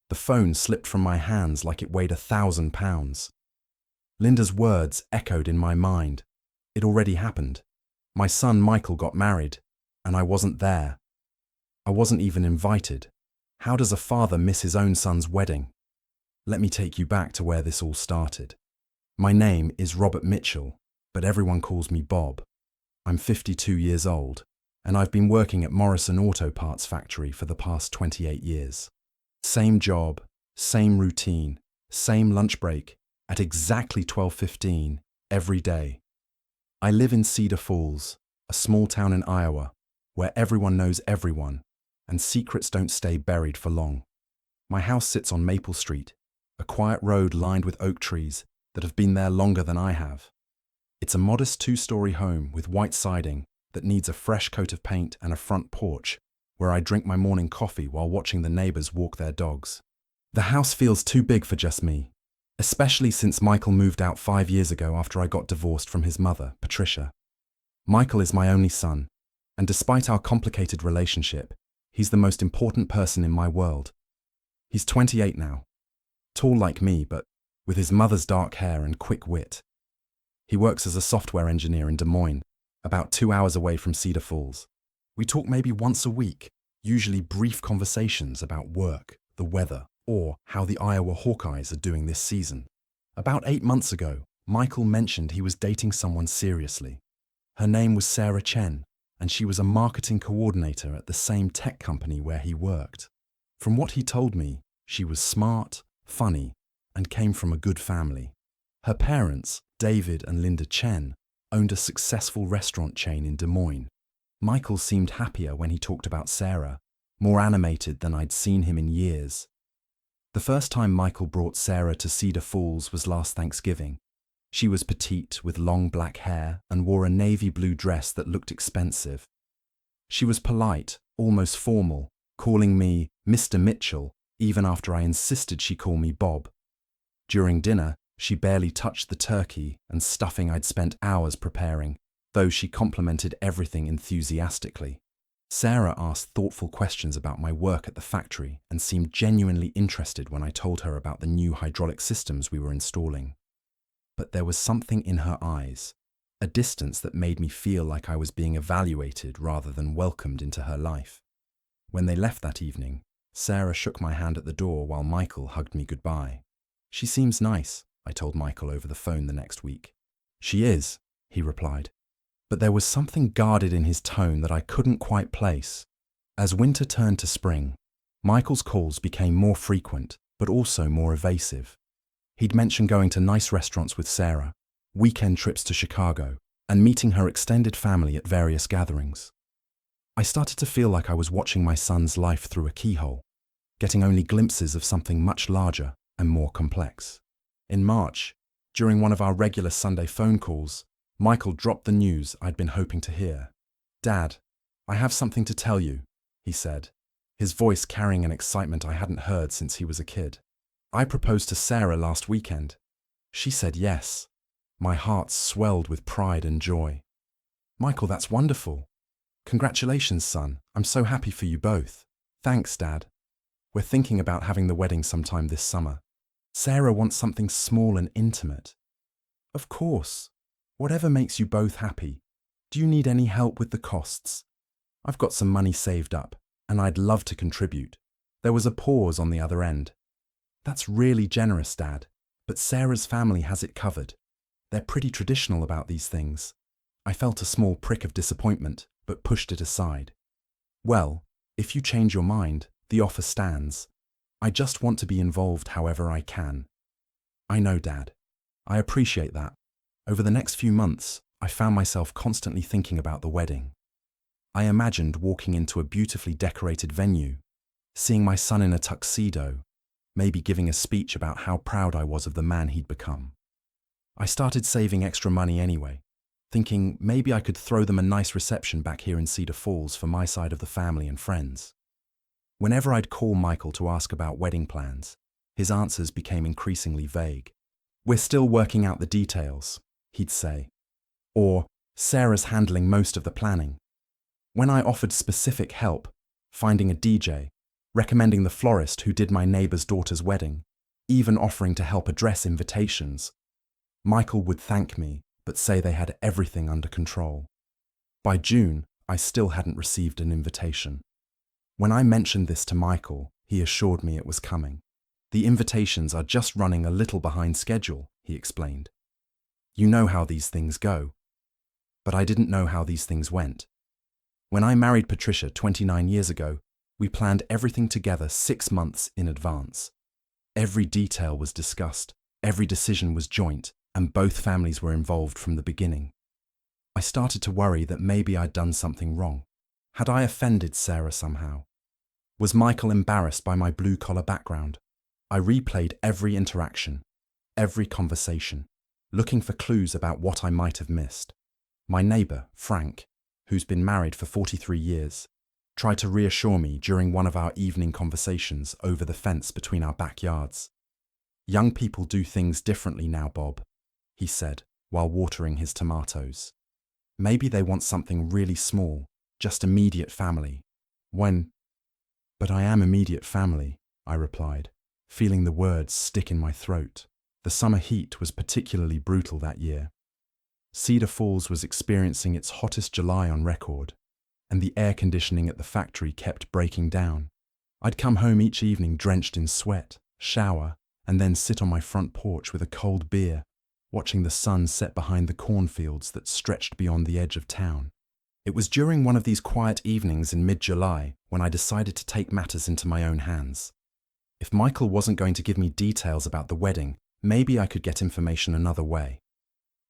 The phone slipped from my hands like it weighed 1,000 pounds. Linda's words echoed in my mind. It already happened. My son Michael got married, and I wasn't there. I wasn't even invited. How does a father miss his own son's wedding? Let me take you back to where this all started. My name is Robert Mitchell, but everyone calls me Bob. I'm 52 years old, and I've been working at Morrison Auto Parts factory for the past 28 years. Same job, same routine, same lunch break, at exactly 12:15 every day. I live in Cedar Falls, a small town in Iowa, where everyone knows everyone, and secrets don't stay buried for long. My house sits on Maple Street, a quiet road lined with oak trees that have been there longer than I have. It's a modest 2-story home with white siding that needs a fresh coat of paint and a front porch where I drink my morning coffee while watching the neighbors walk their dogs. The house feels too big for just me, especially since Michael moved out 5 years ago after I got divorced from his mother, Patricia. Michael is my only son, and despite our complicated relationship, he's the most important person in my world. He's 28 now, tall like me, but with his mother's dark hair and quick wit. He works as a software engineer in Des Moines, about 2 hours away from Cedar Falls. We talk maybe once a week, usually brief conversations about work, the weather, or how the Iowa Hawkeyes are doing this season. About 8 months ago, Michael mentioned he was dating someone seriously. Her name was Sarah Chen, and she was a marketing coordinator at the same tech company where he worked. From what he told me, she was smart, funny, and came from a good family. Her parents, David and Linda Chen, owned a successful restaurant chain in Des Moines. Michael seemed happier when he talked about Sarah, more animated than I'd seen him in years. The first time Michael brought Sarah to Cedar Falls was last Thanksgiving. She was petite with long black hair and wore a navy blue dress that looked expensive. She was polite, almost formal, calling me Mr. Mitchell even after I insisted she call me Bob. During dinner, she barely touched the turkey and stuffing I'd spent hours preparing, though she complimented everything enthusiastically. Sarah asked thoughtful questions about my work at the factory and seemed genuinely interested when I told her about the new hydraulic systems we were installing. But there was something in her eyes, a distance that made me feel like I was being evaluated rather than welcomed into her life. When they left that evening, Sarah shook my hand at the door while Michael hugged me goodbye. "She seems nice," I told Michael over the phone the next week. "She is," he replied. But there was something guarded in his tone that I couldn't quite place. As winter turned to spring, Michael's calls became more frequent, but also more evasive. He'd mentioned going to nice restaurants with Sarah, weekend trips to Chicago, and meeting her extended family at various gatherings. I started to feel like I was watching my son's life through a keyhole, getting only glimpses of something much larger and more complex. In March, during one of our regular Sunday phone calls, Michael dropped the news I'd been hoping to hear. "Dad, I have something to tell you," he said, his voice carrying an excitement I hadn't heard since he was a kid. "I proposed to Sarah last weekend. She said yes." My heart swelled with pride and joy. "Michael, that's wonderful. Congratulations, son. I'm so happy for you both." "Thanks, Dad. We're thinking about having the wedding sometime this summer. Sarah wants something small and intimate." "Of course. Whatever makes you both happy. Do you need any help with the costs? I've got some money saved up, and I'd love to contribute." There was a pause on the other end. "That's really generous, Dad, but Sarah's family has it covered. They're pretty traditional about these things." I felt a small prick of disappointment, but pushed it aside. "Well, if you change your mind, the offer stands. I just want to be involved however I can." "I know, Dad. I appreciate that." Over the next few months, I found myself constantly thinking about the wedding. I imagined walking into a beautifully decorated venue, seeing my son in a tuxedo, maybe giving a speech about how proud I was of the man he'd become. I started saving extra money anyway, thinking maybe I could throw them a nice reception back here in Cedar Falls for my side of the family and friends. Whenever I'd call Michael to ask about wedding plans, his answers became increasingly vague. "We're still working out the details," he'd say. Or, "Sarah's handling most of the planning." When I offered specific help, finding a DJ, recommending the florist who did my neighbour's daughter's wedding, even offering to help address invitations. Michael would thank me, but say they had everything under control. By June, I still hadn't received an invitation. When I mentioned this to Michael, he assured me it was coming. The invitations are just running a little behind schedule, he explained. You know how these things go. But I didn't know how these things went. When I married Patricia 29 years ago, we planned everything together 6 months in advance. Every detail was discussed, every decision was joint, and both families were involved from the beginning. I started to worry that maybe I'd done something wrong. Had I offended Sarah somehow? Was Michael embarrassed by my blue-collar background? I replayed every interaction, every conversation, looking for clues about what I might have missed. My neighbour, Frank, who's been married for 43 years, tried to reassure me during one of our evening conversations over the fence between our backyards. Young people do things differently now, Bob, he said, while watering his tomatoes. Maybe they want something really small, just immediate family. But I am immediate family, I replied, feeling the words stick in my throat. The summer heat was particularly brutal that year. Cedar Falls was experiencing its hottest July on record, and the air conditioning at the factory kept breaking down. I'd come home each evening drenched in sweat, shower, and then sit on my front porch with a cold beer, watching the sun set behind the cornfields that stretched beyond the edge of town. It was during one of these quiet evenings in mid-July when I decided to take matters into my own hands. If Michael wasn't going to give me details about the wedding, maybe I could get information another way.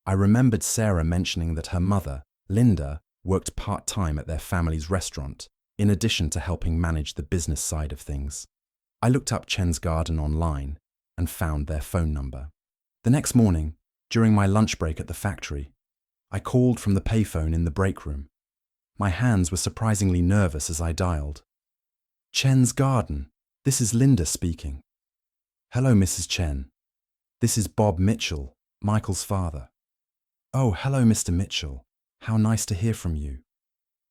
I remembered Sarah mentioning that her mother, Linda, worked part-time at their family's restaurant, in addition to helping manage the business side of things. I looked up Chen's Garden online and found their phone number. The next morning, during my lunch break at the factory, I called from the payphone in the break room. My hands were surprisingly nervous as I dialed. Chen's Garden, this is Linda speaking. Hello, Mrs. Chen. This is Bob Mitchell, Michael's father. Oh, hello, Mr. Mitchell. How nice to hear from you.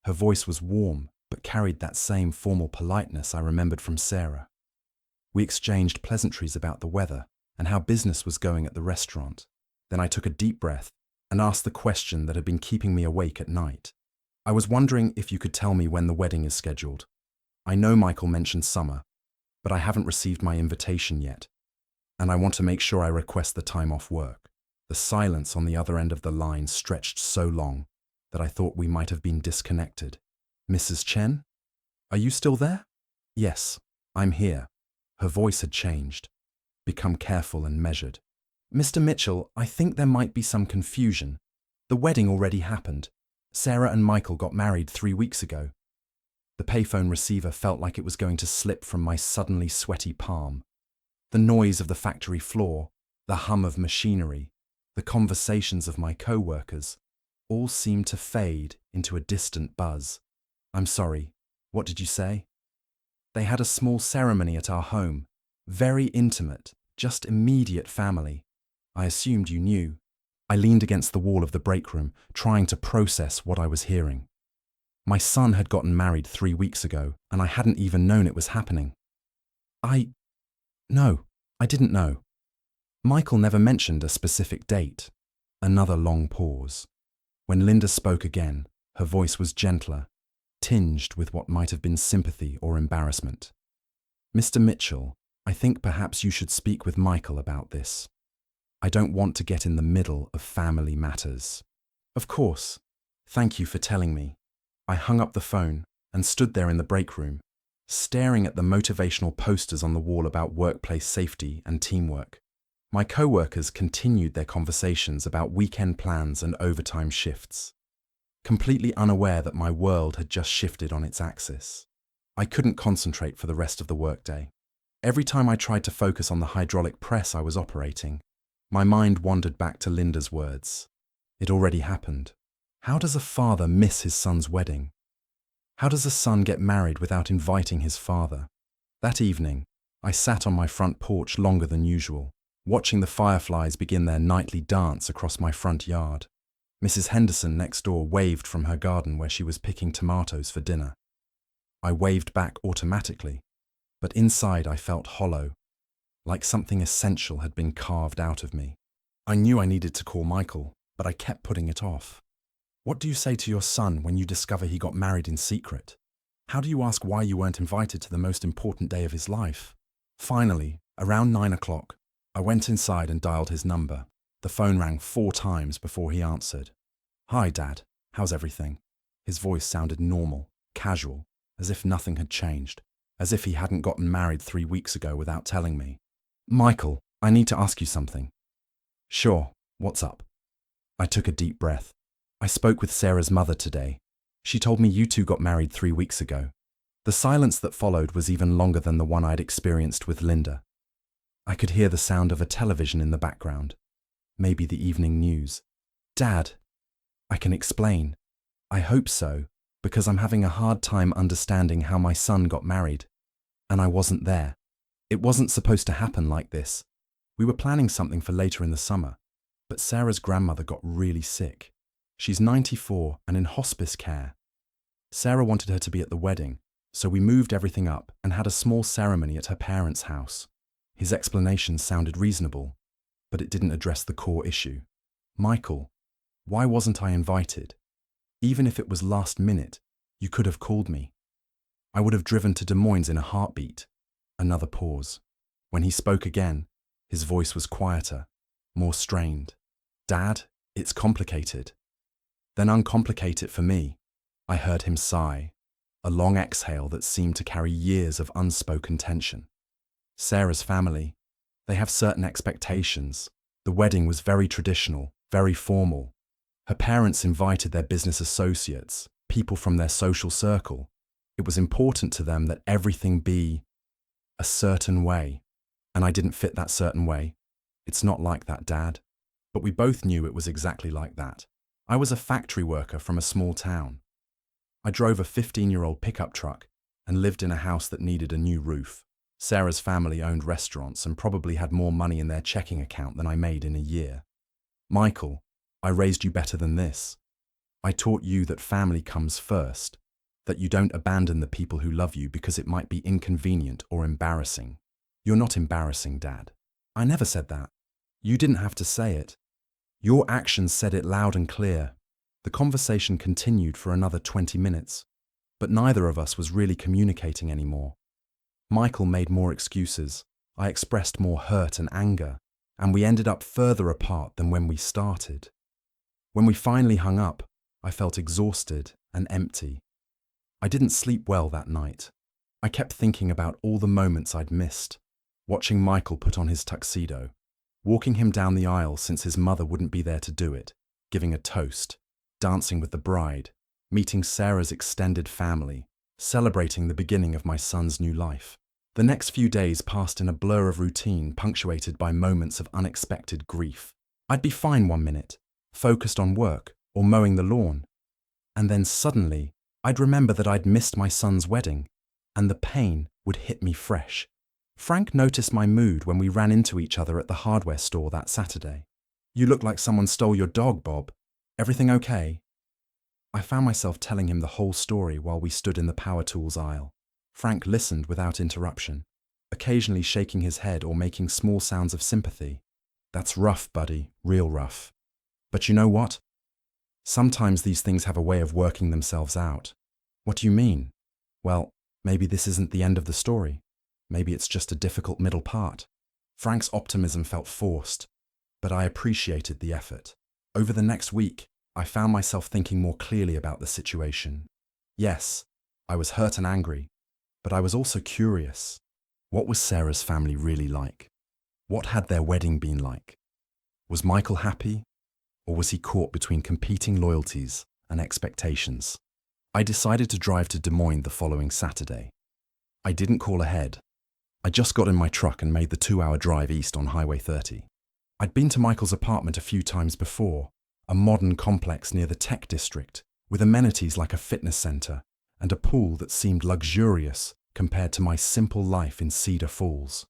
Her voice was warm, but carried that same formal politeness I remembered from Sarah. We exchanged pleasantries about the weather and how business was going at the restaurant. Then I took a deep breath and asked the question that had been keeping me awake at night. I was wondering if you could tell me when the wedding is scheduled. I know Michael mentioned summer, but I haven't received my invitation yet, and I want to make sure I request the time off work. The silence on the other end of the line stretched so long that I thought we might have been disconnected. Mrs. Chen? Are you still there? Yes, I'm here. Her voice had changed, become careful and measured. Mr. Mitchell, I think there might be some confusion. The wedding already happened. Sarah and Michael got married 3 weeks ago. The payphone receiver felt like it was going to slip from my suddenly sweaty palm. The noise of the factory floor, the hum of machinery, the conversations of my co-workers, all seemed to fade into a distant buzz. I'm sorry, what did you say? They had a small ceremony at our home, very intimate, just immediate family. I assumed you knew. I leaned against the wall of the break room, trying to process what I was hearing. My son had gotten married 3 weeks ago, and I hadn't even known it was happening. No, I didn't know. Michael never mentioned a specific date. Another long pause. When Linda spoke again, her voice was gentler, tinged with what might have been sympathy or embarrassment. Mr. Mitchell, I think perhaps you should speak with Michael about this. I don't want to get in the middle of family matters. Of course. Thank you for telling me. I hung up the phone and stood there in the break room, staring at the motivational posters on the wall about workplace safety and teamwork. My co-workers continued their conversations about weekend plans and overtime shifts, completely unaware that my world had just shifted on its axis. I couldn't concentrate for the rest of the workday. Every time I tried to focus on the hydraulic press I was operating, my mind wandered back to Linda's words. It already happened. How does a father miss his son's wedding? How does a son get married without inviting his father? That evening, I sat on my front porch longer than usual, watching the fireflies begin their nightly dance across my front yard. Mrs. Henderson next door waved from her garden where she was picking tomatoes for dinner. I waved back automatically. but inside I felt hollow, like something essential had been carved out of me. I knew I needed to call Michael, but I kept putting it off. What do you say to your son when you discover he got married in secret? How do you ask why you weren't invited to the most important day of his life? Finally, around 9 o'clock, I went inside and dialed his number. The phone rang 4 times before he answered. "Hi, Dad. How's everything?" His voice sounded normal, casual, as if nothing had changed, as if he hadn't gotten married 3 weeks ago without telling me. "Michael, I need to ask you something." "Sure, what's up?" I took a deep breath. "I spoke with Sarah's mother today. She told me you two got married 3 weeks ago." The silence that followed was even longer than the one I'd experienced with Linda. I could hear the sound of a television in the background, maybe the evening news. "Dad, I can explain. I hope so, because I'm having a hard time understanding how my son got married. And I wasn't there. It wasn't supposed to happen like this. We were planning something for later in the summer, but Sarah's grandmother got really sick. She's 94 and in hospice care. Sarah wanted her to be at the wedding, so we moved everything up and had a small ceremony at her parents' house." His explanation sounded reasonable, but it didn't address the core issue. "Michael, why wasn't I invited? Even if it was last minute, you could have called me. I would have driven to Des Moines in a heartbeat." Another pause. When he spoke again, his voice was quieter, more strained. "Dad, it's complicated." "Then uncomplicate it for me." I heard him sigh, a long exhale that seemed to carry years of unspoken tension. "Sarah's family, they have certain expectations. The wedding was very traditional, very formal. Her parents invited their business associates, people from their social circle. It was important to them that everything be a certain way, and I didn't fit that certain way. It's not like that, Dad." But we both knew it was exactly like that. I was a factory worker from a small town. I drove a 15-year-old pickup truck and lived in a house that needed a new roof. Sarah's family owned restaurants and probably had more money in their checking account than I made in a year. "Michael, I raised you better than this. I taught you that family comes first, that you don't abandon the people who love you because it might be inconvenient or embarrassing." "You're not embarrassing, Dad." "I never said that. You didn't have to say it. Your actions said it loud and clear." The conversation continued for another 20 minutes, but neither of us was really communicating anymore. Michael made more excuses, I expressed more hurt and anger, and we ended up further apart than when we started. When we finally hung up, I felt exhausted and empty. I didn't sleep well that night. I kept thinking about all the moments I'd missed, watching Michael put on his tuxedo, walking him down the aisle since his mother wouldn't be there to do it, giving a toast, dancing with the bride, meeting Sarah's extended family, celebrating the beginning of my son's new life. The next few days passed in a blur of routine punctuated by moments of unexpected grief. I'd be fine one minute, focused on work or mowing the lawn, and then suddenly I'd remember that I'd missed my son's wedding, and the pain would hit me fresh. Frank noticed my mood when we ran into each other at the hardware store that Saturday. "You look like someone stole your dog, Bob. Everything okay?" I found myself telling him the whole story while we stood in the power tools aisle. Frank listened without interruption, occasionally shaking his head or making small sounds of sympathy. "That's rough, buddy, real rough. But you know what? Sometimes these things have a way of working themselves out." "What do you mean?" "Well, maybe this isn't the end of the story. Maybe it's just a difficult middle part." Frank's optimism felt forced, but I appreciated the effort. Over the next week, I found myself thinking more clearly about the situation. Yes, I was hurt and angry, but I was also curious. What was Sarah's family really like? What had their wedding been like? Was Michael happy, or was he caught between competing loyalties and expectations? I decided to drive to Des Moines the following Saturday. I didn't call ahead. I just got in my truck and made the 2-hour drive east on Highway 30. I'd been to Michael's apartment a few times before, a modern complex near the tech district, with amenities like a fitness center and a pool that seemed luxurious compared to my simple life in Cedar Falls.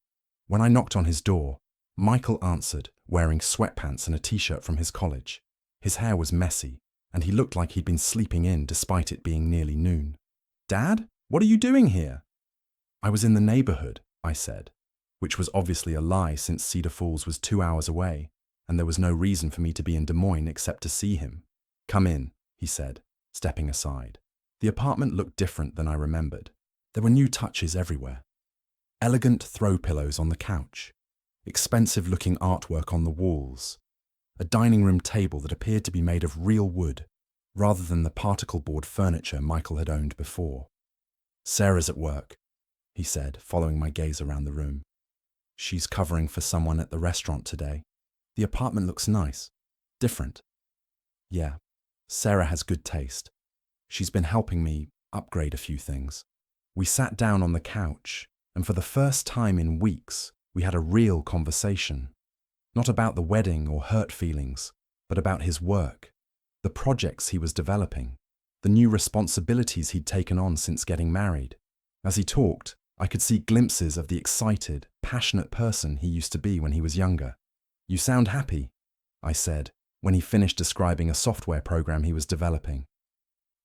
When I knocked on his door, Michael answered, wearing sweatpants and a t-shirt from his college. His hair was messy, and he looked like he'd been sleeping in despite it being nearly noon. "Dad, what are you doing here?" I was in the neighborhood, I said, which was obviously a lie since Cedar Falls was 2 hours away, and there was no reason for me to be in Des Moines except to see him. Come in, he said, stepping aside. The apartment looked different than I remembered. There were new touches everywhere. Elegant throw pillows on the couch, expensive-looking artwork on the walls, a dining room table that appeared to be made of real wood, rather than the particle board furniture Michael had owned before. Sarah's at work, he said, following my gaze around the room. She's covering for someone at the restaurant today. The apartment looks nice. Different. Yeah, Sarah has good taste. She's been helping me upgrade a few things. We sat down on the couch, and for the first time in weeks, we had a real conversation. Not about the wedding or hurt feelings, but about his work, the projects he was developing, the new responsibilities he'd taken on since getting married. As he talked, I could see glimpses of the excited, passionate person he used to be when he was younger. You sound happy, I said, when he finished describing a software program he was developing.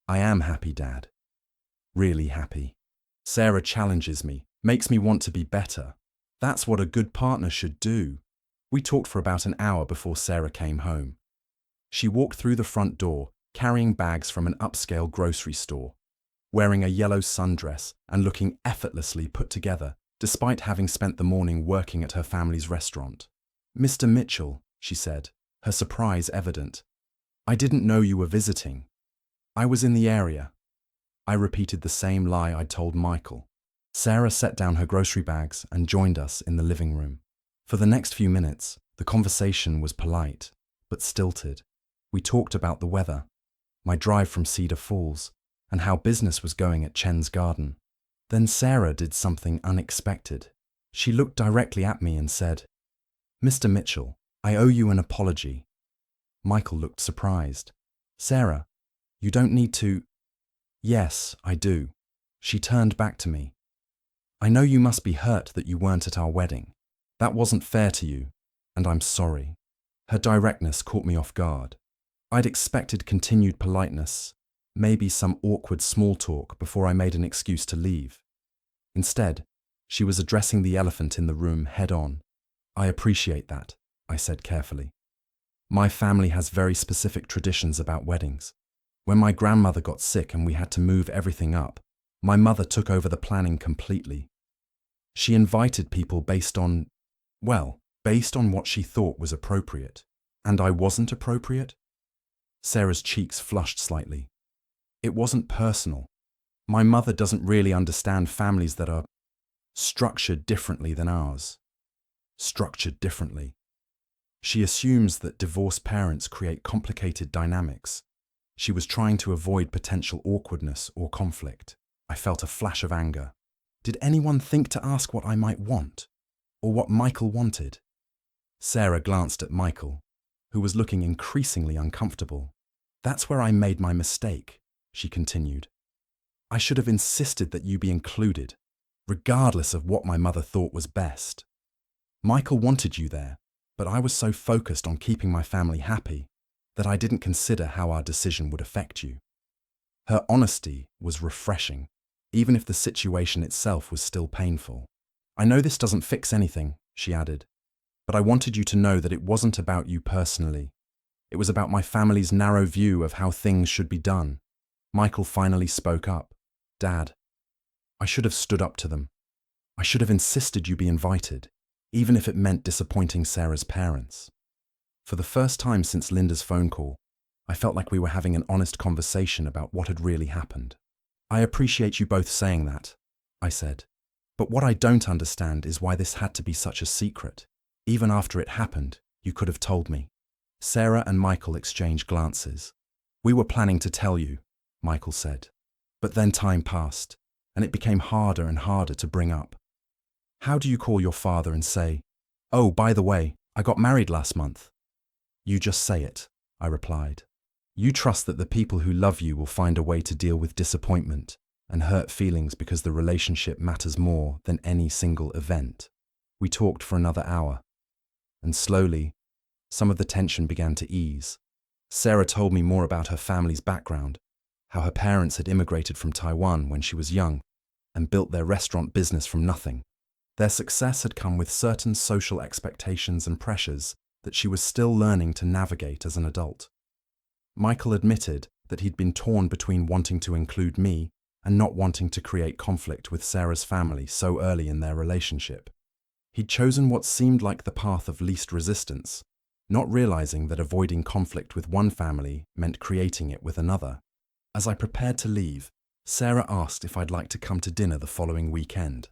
I am happy, Dad. Really happy. Sarah challenges me, makes me want to be better. That's what a good partner should do. We talked for about an hour before Sarah came home. She walked through the front door, carrying bags from an upscale grocery store, wearing a yellow sundress and looking effortlessly put together, despite having spent the morning working at her family's restaurant. Mr. Mitchell, she said, her surprise evident. I didn't know you were visiting. I was in the area. I repeated the same lie I'd told Michael. Sarah set down her grocery bags and joined us in the living room. For the next few minutes, the conversation was polite, but stilted. We talked about the weather, my drive from Cedar Falls, and how business was going at Chen's Garden. Then Sarah did something unexpected. She looked directly at me and said, Mr. Mitchell, I owe you an apology. Michael looked surprised. Sarah, you don't need to. Yes, I do. She turned back to me. I know you must be hurt that you weren't at our wedding. That wasn't fair to you, and I'm sorry. Her directness caught me off guard. I'd expected continued politeness, maybe some awkward small talk before I made an excuse to leave. Instead, she was addressing the elephant in the room head-on. I appreciate that, I said carefully. My family has very specific traditions about weddings. When my grandmother got sick and we had to move everything up, my mother took over the planning completely. She invited people based on what she thought was appropriate. And I wasn't appropriate? Sarah's cheeks flushed slightly. It wasn't personal. My mother doesn't really understand families that are structured differently than ours. Structured differently. She assumes that divorced parents create complicated dynamics. She was trying to avoid potential awkwardness or conflict. I felt a flash of anger. Did anyone think to ask what I might want? Or what Michael wanted? Sarah glanced at Michael, who was looking increasingly uncomfortable. That's where I made my mistake, she continued. I should have insisted that you be included, regardless of what my mother thought was best. Michael wanted you there, but I was so focused on keeping my family happy that I didn't consider how our decision would affect you. Her honesty was refreshing, even if the situation itself was still painful. I know this doesn't fix anything, she added, but I wanted you to know that it wasn't about you personally. It was about my family's narrow view of how things should be done. Michael finally spoke up. Dad, I should have stood up to them. I should have insisted you be invited, even if it meant disappointing Sarah's parents. For the first time since Linda's phone call, I felt like we were having an honest conversation about what had really happened. I appreciate you both saying that, I said. But what I don't understand is why this had to be such a secret. Even after it happened, you could have told me. Sarah and Michael exchanged glances. We were planning to tell you, Michael said. But then time passed, and it became harder and harder to bring up. How do you call your father and say, "Oh, by the way, I got married last month"? You just say it, I replied. You trust that the people who love you will find a way to deal with disappointment and hurt feelings because the relationship matters more than any single event. We talked for another hour, and slowly, some of the tension began to ease. Sarah told me more about her family's background, how her parents had immigrated from Taiwan when she was young, and built their restaurant business from nothing. Their success had come with certain social expectations and pressures that she was still learning to navigate as an adult. Michael admitted that he'd been torn between wanting to include me and not wanting to create conflict with Sarah's family so early in their relationship. He'd chosen what seemed like the path of least resistance, not realizing that avoiding conflict with one family meant creating it with another. As I prepared to leave, Sarah asked if I'd like to come to dinner the following weekend.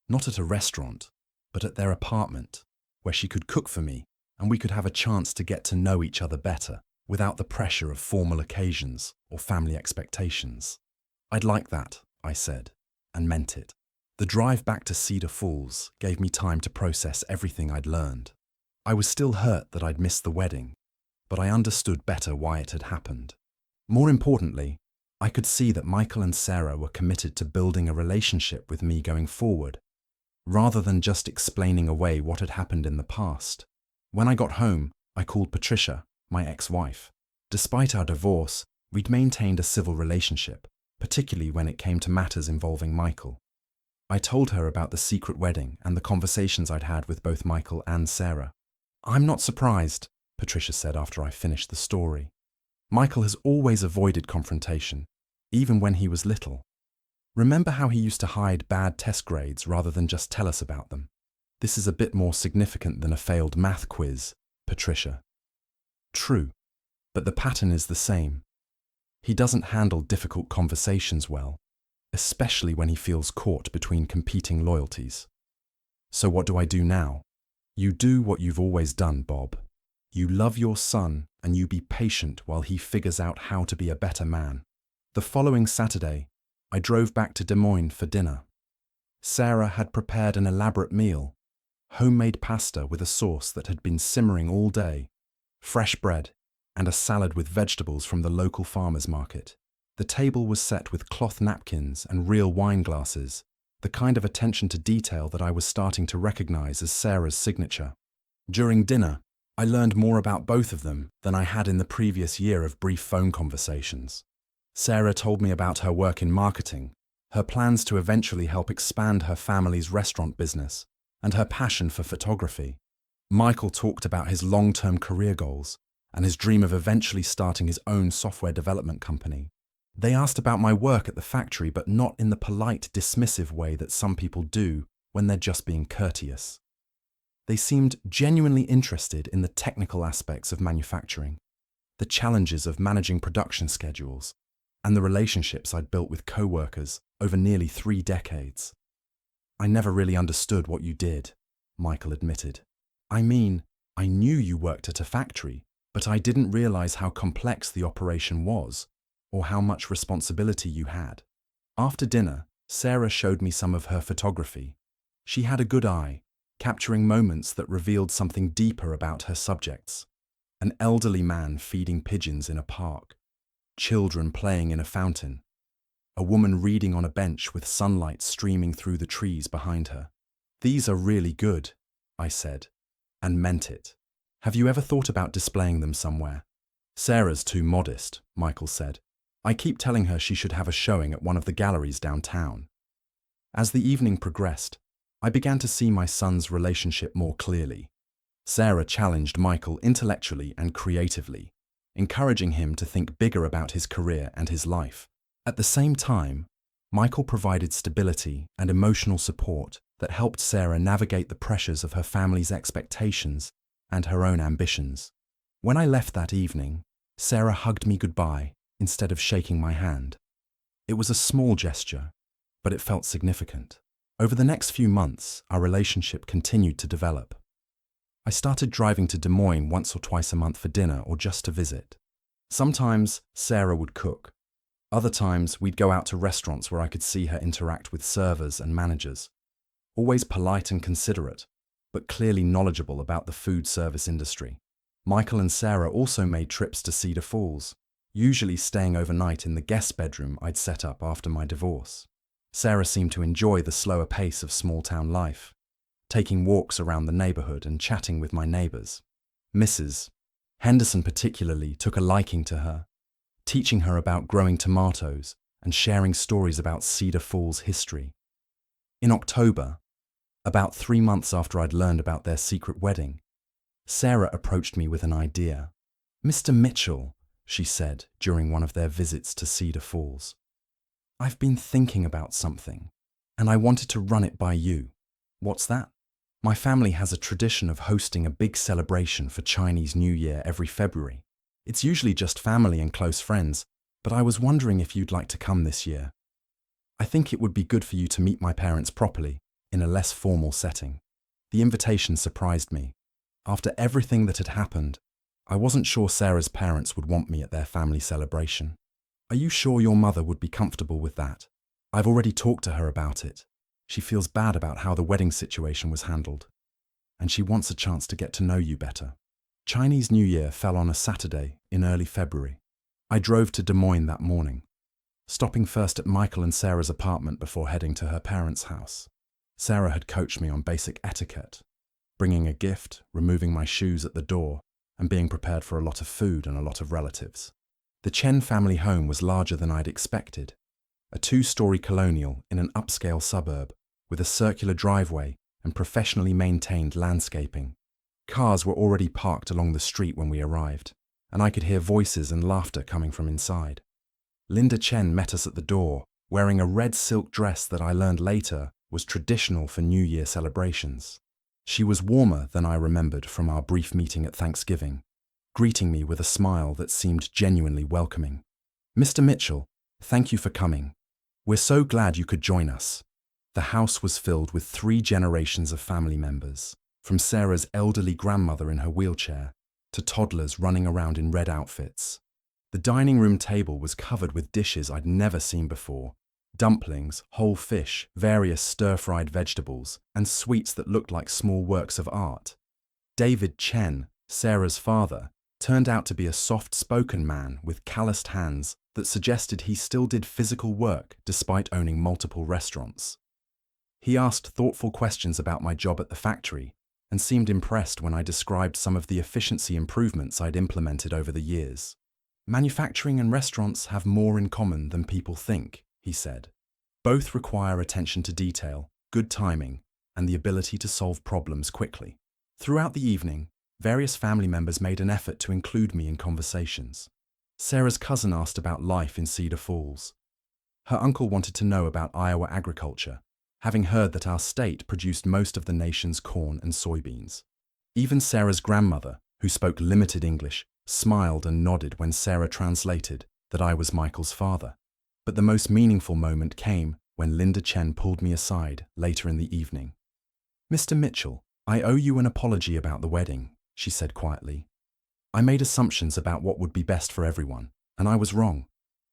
Not at a restaurant, but at their apartment, where she could cook for me and we could have a chance to get to know each other better without the pressure of formal occasions or family expectations. I'd like that, I said, and meant it. The drive back to Cedar Falls gave me time to process everything I'd learned. I was still hurt that I'd missed the wedding, but I understood better why it had happened. More importantly, I could see that Michael and Sarah were committed to building a relationship with me going forward, rather than just explaining away what had happened in the past. When I got home, I called Patricia, my ex-wife. Despite our divorce, we'd maintained a civil relationship, particularly when it came to matters involving Michael. I told her about the secret wedding and the conversations I'd had with both Michael and Sarah. "I'm not surprised," Patricia said after I finished the story. "Michael has always avoided confrontation, even when he was little. Remember how he used to hide bad test grades rather than just tell us about them? This is a bit more significant than a failed math quiz, Patricia." "True, but the pattern is the same. He doesn't handle difficult conversations well, especially when he feels caught between competing loyalties. So what do I do now?" "You do what you've always done, Bob. You love your son and you be patient while he figures out how to be a better man." The following Saturday, I drove back to Des Moines for dinner. Sarah had prepared an elaborate meal, homemade pasta with a sauce that had been simmering all day, fresh bread, and a salad with vegetables from the local farmer's market. The table was set with cloth napkins and real wine glasses, the kind of attention to detail that I was starting to recognize as Sarah's signature. During dinner, I learned more about both of them than I had in the previous year of brief phone conversations. Sarah told me about her work in marketing, her plans to eventually help expand her family's restaurant business, and her passion for photography. Michael talked about his long-term career goals and his dream of eventually starting his own software development company. They asked about my work at the factory, but not in the polite, dismissive way that some people do when they're just being courteous. They seemed genuinely interested in the technical aspects of manufacturing, the challenges of managing production schedules, and the relationships I'd built with co-workers over nearly 3 decades. "I never really understood what you did," Michael admitted. "I mean, I knew you worked at a factory, but I didn't realize how complex the operation was, or how much responsibility you had." After dinner, Sarah showed me some of her photography. She had a good eye, capturing moments that revealed something deeper about her subjects. An elderly man feeding pigeons in a park, children playing in a fountain, a woman reading on a bench with sunlight streaming through the trees behind her. "These are really good," I said, and meant it. "Have you ever thought about displaying them somewhere?" "Sarah's too modest," Michael said. "I keep telling her she should have a showing at one of the galleries downtown." As the evening progressed, I began to see my son's relationship more clearly. Sarah challenged Michael intellectually and creatively, encouraging him to think bigger about his career and his life. At the same time, Michael provided stability and emotional support that helped Sarah navigate the pressures of her family's expectations and her own ambitions. When I left that evening, Sarah hugged me goodbye instead of shaking my hand. It was a small gesture, but it felt significant. Over the next few months, our relationship continued to develop. I started driving to Des Moines once or twice a month for dinner or just to visit. Sometimes Sarah would cook. Other times we'd go out to restaurants where I could see her interact with servers and managers. Always polite and considerate, but clearly knowledgeable about the food service industry. Michael and Sarah also made trips to Cedar Falls, usually staying overnight in the guest bedroom I'd set up after my divorce. Sarah seemed to enjoy the slower pace of small-town life, taking walks around the neighborhood and chatting with my neighbors. Mrs. Henderson particularly took a liking to her, teaching her about growing tomatoes and sharing stories about Cedar Falls history. In October, about 3 months after I'd learned about their secret wedding, Sarah approached me with an idea. "Mr. Mitchell," she said during one of their visits to Cedar Falls, "I've been thinking about something, and I wanted to run it by you." "What's that?" "My family has a tradition of hosting a big celebration for Chinese New Year every February. It's usually just family and close friends, but I was wondering if you'd like to come this year. I think it would be good for you to meet my parents properly, in a less formal setting." The invitation surprised me. After everything that had happened, I wasn't sure Sarah's parents would want me at their family celebration. "Are you sure your mother would be comfortable with that? I've already talked to her about it. She feels bad about how the wedding situation was handled, and she wants a chance to get to know you better." Chinese New Year fell on a Saturday in early February. I drove to Des Moines that morning, stopping first at Michael and Sarah's apartment before heading to her parents' house. Sarah had coached me on basic etiquette, bringing a gift, removing my shoes at the door, and being prepared for a lot of food and a lot of relatives. The Chen family home was larger than I'd expected, a 2-story colonial in an upscale suburb with a circular driveway and professionally maintained landscaping. Cars were already parked along the street when we arrived, and I could hear voices and laughter coming from inside. Linda Chen met us at the door, wearing a red silk dress that I learned later was traditional for New Year celebrations. She was warmer than I remembered from our brief meeting at Thanksgiving, greeting me with a smile that seemed genuinely welcoming. "Mr. Mitchell, thank you for coming. We're so glad you could join us." The house was filled with 3 generations of family members, from Sarah's elderly grandmother in her wheelchair to toddlers running around in red outfits. The dining room table was covered with dishes I'd never seen before: dumplings, whole fish, various stir-fried vegetables, and sweets that looked like small works of art. David Chen, Sarah's father, turned out to be a soft-spoken man with calloused hands that suggested he still did physical work despite owning multiple restaurants. He asked thoughtful questions about my job at the factory and seemed impressed when I described some of the efficiency improvements I'd implemented over the years. "Manufacturing and restaurants have more in common than people think," he said. "Both require attention to detail, good timing, and the ability to solve problems quickly." Throughout the evening, various family members made an effort to include me in conversations. Sarah's cousin asked about life in Cedar Falls. Her uncle wanted to know about Iowa agriculture, having heard that our state produced most of the nation's corn and soybeans. Even Sarah's grandmother, who spoke limited English, smiled and nodded when Sarah translated that I was Michael's father. But the most meaningful moment came when Linda Chen pulled me aside later in the evening. "Mr. Mitchell, I owe you an apology about the wedding," she said quietly. "I made assumptions about what would be best for everyone, and I was wrong.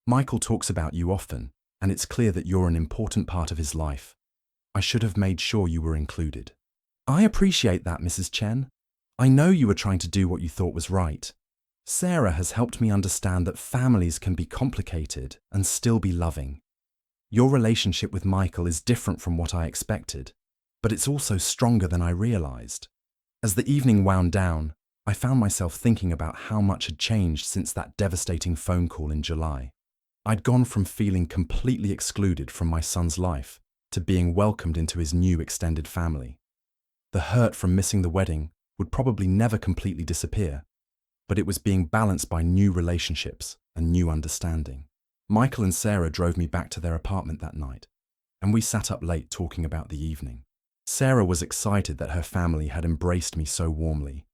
Michael talks about you often, and it's clear that you're an important part of his life. I should have made sure you were included." "I appreciate that, Mrs. Chen. I know you were trying to do what you thought was right. Sarah has helped me understand that families can be complicated and still be loving. Your relationship with Michael is different from what I expected, but it's also stronger than I realized." As the evening wound down, I found myself thinking about how much had changed since that devastating phone call in July. I'd gone from feeling completely excluded from my son's life to being welcomed into his new extended family. The hurt from missing the wedding would probably never completely disappear, but it was being balanced by new relationships and new understanding. Michael and Sarah drove me back to their apartment that night, and we sat up late talking about the evening. Sarah was excited that her family had embraced me so warmly,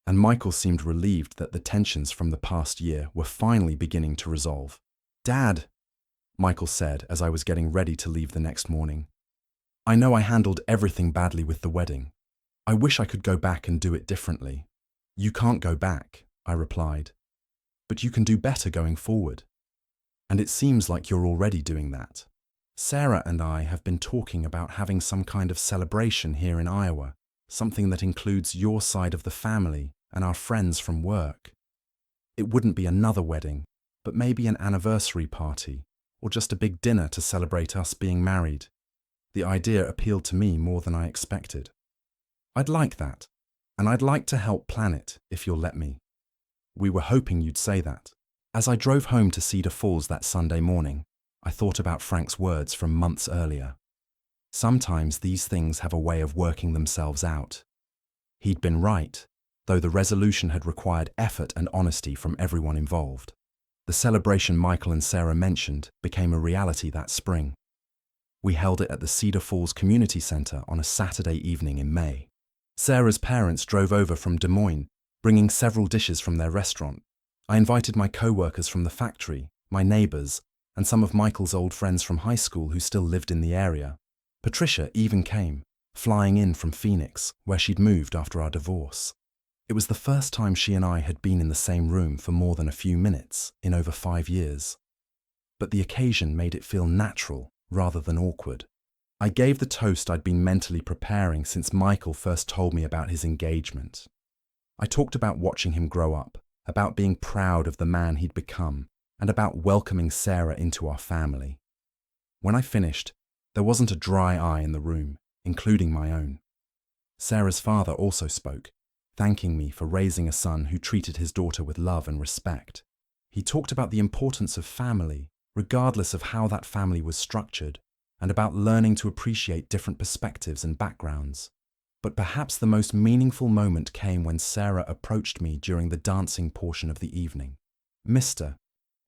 and Michael seemed relieved that the tensions from the past year were finally beginning to resolve. "Dad," Michael said as I was getting ready to leave the next morning, "I know I handled everything badly with the wedding. I wish I could go back and do it differently." "You can't go back," I replied, "but you can do better going forward. And it seems like you're already doing that. Sarah and I have been talking about having some kind of celebration here in Iowa, something that includes your side of the family and our friends from work. It wouldn't be another wedding, but maybe an anniversary party, or just a big dinner to celebrate us being married." The idea appealed to me more than I expected. "I'd like that, and I'd like to help plan it if you'll let me." "We were hoping you'd say that." As I drove home to Cedar Falls that Sunday morning, I thought about Frank's words from months earlier. Sometimes these things have a way of working themselves out. He'd been right, though the resolution had required effort and honesty from everyone involved. The celebration Michael and Sarah mentioned became a reality that spring. We held it at the Cedar Falls Community Center on a Saturday evening in May. Sarah's parents drove over from Des Moines, bringing several dishes from their restaurant. I invited my co-workers from the factory, my neighbors, and some of Michael's old friends from high school who still lived in the area. Patricia even came, flying in from Phoenix, where she'd moved after our divorce. It was the first time she and I had been in the same room for more than a few minutes in over 5 years. But the occasion made it feel natural rather than awkward. I gave the toast I'd been mentally preparing since Michael first told me about his engagement. I talked about watching him grow up, about being proud of the man he'd become, and about welcoming Sarah into our family. When I finished, there wasn't a dry eye in the room, including my own. Sarah's father also spoke, thanking me for raising a son who treated his daughter with love and respect. He talked about the importance of family, regardless of how that family was structured, and about learning to appreciate different perspectives and backgrounds. But perhaps the most meaningful moment came when Sarah approached me during the dancing portion of the evening. "Mr.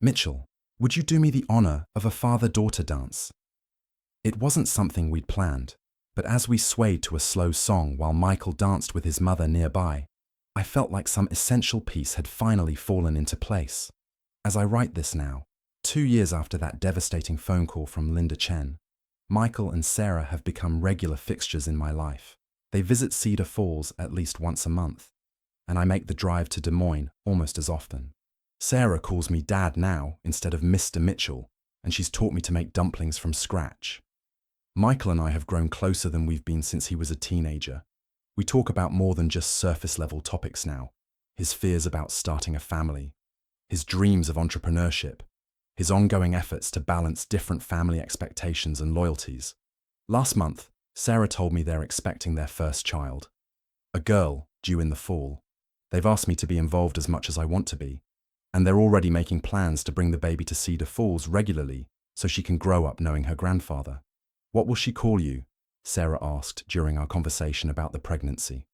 Mitchell, would you do me the honor of a father-daughter dance?" It wasn't something we'd planned, but as we swayed to a slow song while Michael danced with his mother nearby, I felt like some essential piece had finally fallen into place. As I write this now, 2 years after that devastating phone call from Linda Chen, Michael and Sarah have become regular fixtures in my life. They visit Cedar Falls at least once a month, and I make the drive to Des Moines almost as often. Sarah calls me Dad now instead of Mr. Mitchell, and she's taught me to make dumplings from scratch. Michael and I have grown closer than we've been since he was a teenager. We talk about more than just surface-level topics now. His fears about starting a family, his dreams of entrepreneurship, his ongoing efforts to balance different family expectations and loyalties. Last month, Sarah told me they're expecting their first child, a girl due in the fall. They've asked me to be involved as much as I want to be, and they're already making plans to bring the baby to Cedar Falls regularly so she can grow up knowing her grandfather. "What will she call you?" Sarah asked during our conversation about the pregnancy.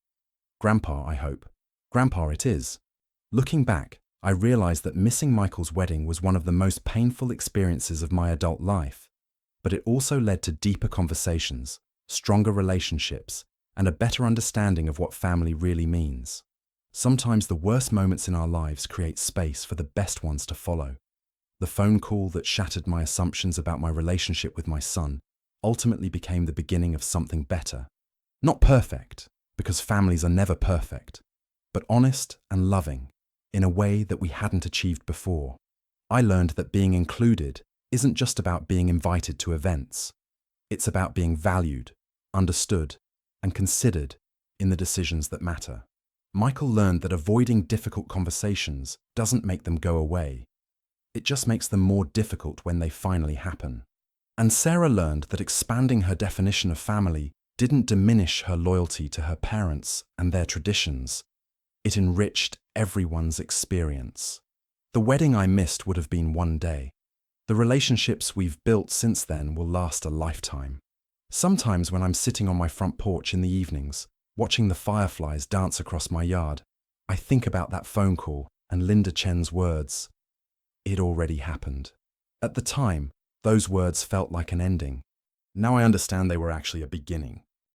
"Grandpa, I hope." "Grandpa it is." Looking back, I realized that missing Michael's wedding was one of the most painful experiences of my adult life, but it also led to deeper conversations, stronger relationships, and a better understanding of what family really means. Sometimes the worst moments in our lives create space for the best ones to follow. The phone call that shattered my assumptions about my relationship with my son ultimately became the beginning of something better. Not perfect, because families are never perfect, but honest and loving, in a way that we hadn't achieved before. I learned that being included isn't just about being invited to events. It's about being valued, understood, and considered in the decisions that matter. Michael learned that avoiding difficult conversations doesn't make them go away. It just makes them more difficult when they finally happen. And Sarah learned that expanding her definition of family didn't diminish her loyalty to her parents and their traditions. It enriched everyone's experience. The wedding I missed would have been one day. The relationships we've built since then will last a lifetime. Sometimes when I'm sitting on my front porch in the evenings, watching the fireflies dance across my yard, I think about that phone call and Linda Chen's words. It already happened. At the time, those words felt like an ending. Now I understand they were actually a beginning.